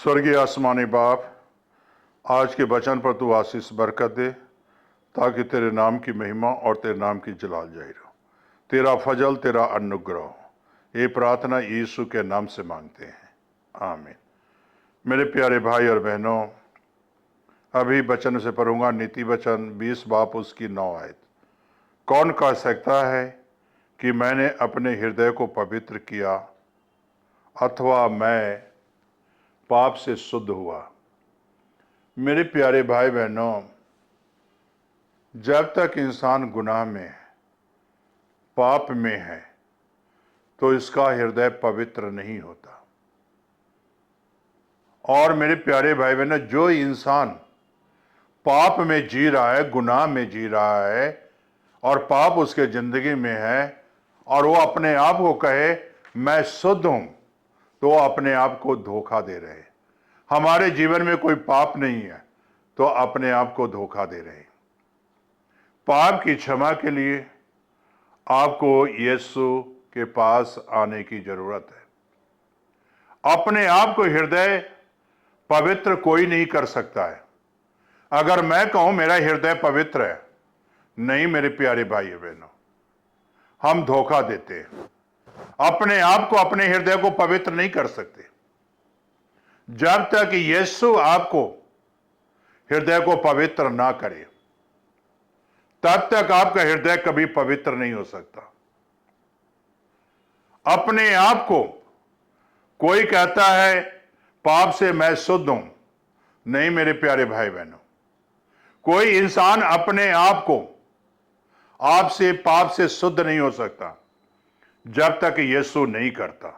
स्वर्गीय आसमानी बाप, आज के वचन पर तू आशीष बरकत दे ताकि तेरे नाम की महिमा और तेरे नाम की जलाल जाहिर हो, तेरा फजल, तेरा अनुग्रह हो। ये प्रार्थना यीशु के नाम से मांगते हैं, आमीन। मेरे प्यारे भाई और बहनों, अभी वचन से पढ़ूंगा नीति वचन 20 बाप उसकी 9 आयत। कौन कह सकता है कि मैंने अपने हृदय को पवित्र किया अथवा मैं पाप से शुद्ध हुआ। मेरे प्यारे भाई बहनों, जब तक इंसान गुनाह में है, पाप में है, तो इसका हृदय पवित्र नहीं होता। और मेरे प्यारे भाई बहनों, जो इंसान पाप में जी रहा है, गुनाह में जी रहा है और पाप उसके जिंदगी में है और वो अपने आप को कहे मैं शुद्ध हूं, तो वो अपने आप को धोखा दे रहे हैं। हमारे जीवन में कोई पाप नहीं है तो अपने आप को धोखा दे रहे हैं। पाप की क्षमा के लिए आपको यीशु के पास आने की जरूरत है। अपने आप को हृदय पवित्र कोई नहीं कर सकता है। अगर मैं कहूं मेरा हृदय पवित्र है, नहीं मेरे प्यारे भाई बहनों, हम धोखा देते हैं। अपने आप को, अपने हृदय को पवित्र नहीं कर सकते। जब तक यीशु आपको हृदय को पवित्र ना करे, तब तक आपका हृदय कभी पवित्र नहीं हो सकता। अपने आप को कोई कहता है पाप से मैं शुद्ध हूं, नहीं मेरे प्यारे भाई बहनों, कोई इंसान अपने आप को आपसे पाप से शुद्ध नहीं हो सकता जब तक यीशु नहीं करता।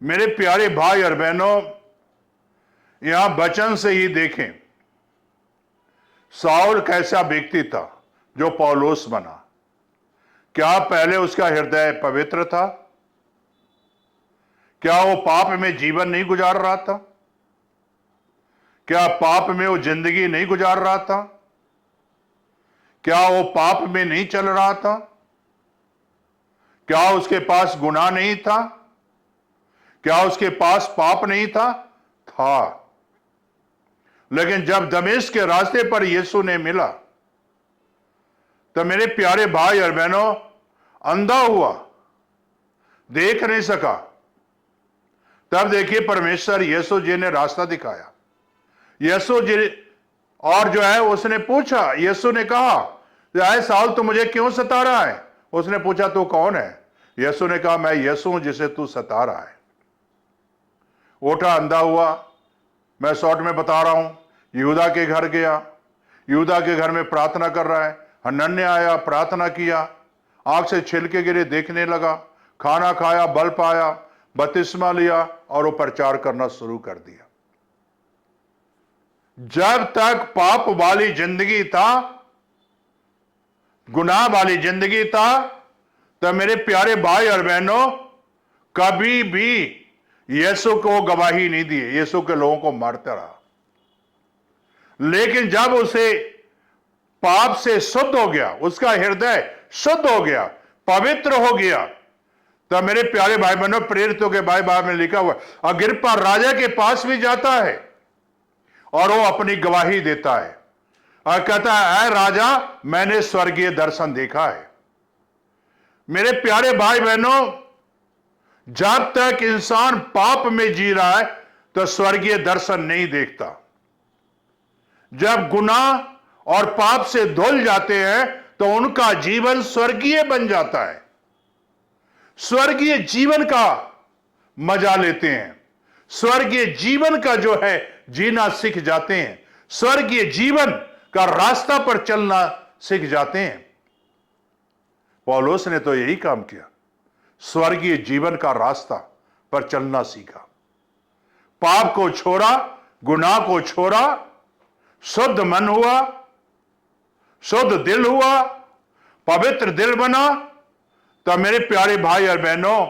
मेरे प्यारे भाई और बहनों, यहां वचन से ही देखें साउल कैसा व्यक्ति था जो पौलुस बना। क्या पहले उसका हृदय पवित्र था? क्या वो पाप में जीवन नहीं गुजार रहा था? क्या पाप में वो जिंदगी नहीं गुजार रहा था? क्या वो पाप में नहीं चल रहा था? क्या उसके पास गुनाह नहीं था? क्या उसके पास पाप नहीं था? था। लेकिन जब दमिश्क के रास्ते पर यीशु ने मिला, तो मेरे प्यारे भाई और बहनों, अंधा हुआ, देख नहीं सका। तब देखिए परमेश्वर यीशु जी ने रास्ता दिखाया। यीशु जी और जो है उसने पूछा, यीशु ने कहा आए साउल तू मुझे क्यों सता रहा है? उसने पूछा तू कौन है? यीशु ने कहा मैं यीशु हूं जिसे तू सता रहा है। उठा, अंधा हुआ। मैं शॉर्ट में बता रहा हूं, यहूदा के घर गया। यहूदा के घर में प्रार्थना कर रहा है। हनन्याह आया, प्रार्थना किया, आंख से छिलके गिरे, देखने लगा, खाना खाया, बल पाया, बपतिस्मा लिया और वो प्रचार करना शुरू कर दिया। जब तक पाप वाली जिंदगी था, गुनाह वाली जिंदगी था, तब मेरे प्यारे भाई और बहनों कभी भी यीशु को गवाही नहीं दी। यीशु के लोगों को मारता रहा। लेकिन जब उसे पाप से शुद्ध हो गया, उसका हृदय शुद्ध हो गया, पवित्र हो गया, तब मेरे प्यारे भाई बहनों, प्रेरितों के बाइबल में लिखा हुआ अग्रिप्पा राजा के पास भी जाता है और वो अपनी गवाही देता है और कहता है ऐ राजा, मैंने स्वर्गीय दर्शन देखा है। मेरे प्यारे भाई बहनों, जब तक इंसान पाप में जी रहा है तो स्वर्गीय दर्शन नहीं देखता। जब गुनाह और पाप से धुल जाते हैं तो उनका जीवन स्वर्गीय बन जाता है। स्वर्गीय जीवन का मजा लेते हैं। स्वर्गीय जीवन का जो है जीना सीख जाते हैं। स्वर्गीय जीवन का रास्ता पर चलना सीख जाते हैं। पौलुस ने तो यही काम किया, स्वर्गीय जीवन का रास्ता पर चलना सीखा। पाप को छोड़ा, गुनाह को छोड़ा, शुद्ध मन हुआ, शुद्ध दिल हुआ, पवित्र दिल बना। तो मेरे प्यारे भाई और बहनों,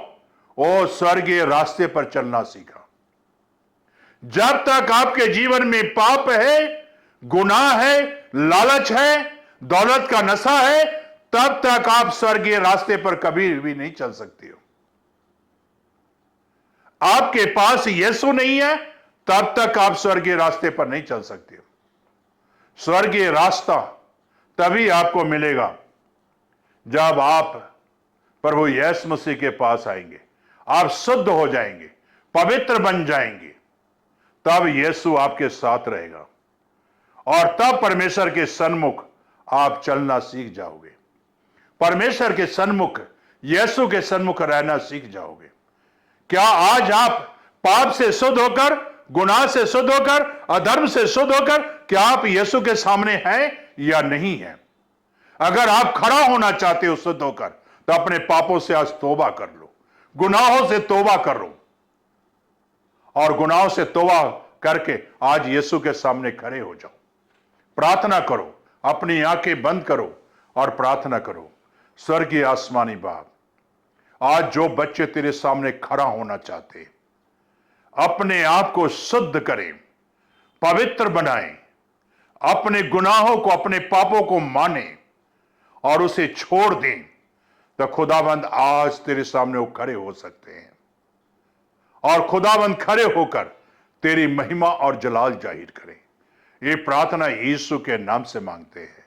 वो स्वर्गीय रास्ते पर चलना सीखा। जब तक आपके जीवन में पाप है, गुनाह है, लालच है, दौलत का नशा है, तब तक आप स्वर्गीय रास्ते पर कभी भी नहीं चल सकते हो। आपके पास यीशु नहीं है तब तक आप स्वर्गीय रास्ते पर नहीं चल सकते। स्वर्गीय रास्ता तभी आपको मिलेगा जब आप प्रभु यीशु मसीह के पास आएंगे, आप शुद्ध हो जाएंगे, पवित्र बन जाएंगे, तब यीशु आपके साथ रहेगा और तब परमेश्वर के सन्मुख आप चलना सीख जाओगे। परमेश्वर के सन्मुख, यीशु के सन्मुख रहना सीख जाओगे। क्या आज आप पाप से शुद्ध होकर, गुनाह से शुद्ध होकर, अधर्म से शुद्ध होकर, क्या आप यीशु के सामने हैं या नहीं हैं? अगर आप खड़ा होना चाहते हो शुद्ध होकर, तो अपने पापों से आज तौबा कर लो, गुनाहों से तौबा करो और गुनाहों से तौबा करके आज यीशु के सामने खड़े हो जाओ। प्रार्थना करो, अपनी आंखें बंद करो और प्रार्थना करो। स्वर्गीय आसमानी बाप, आज जो बच्चे तेरे सामने खड़ा होना चाहते हैं, अपने आप को शुद्ध करें, पवित्र बनाएं, अपने गुनाहों को, अपने पापों को माने और उसे छोड़ दें, तो खुदाबंद आज तेरे सामने वो खड़े हो सकते हैं और खुदाबंद खड़े होकर तेरी महिमा और जलाल जाहिर करें। ये प्रार्थना यीशु के नाम से मांगते हैं।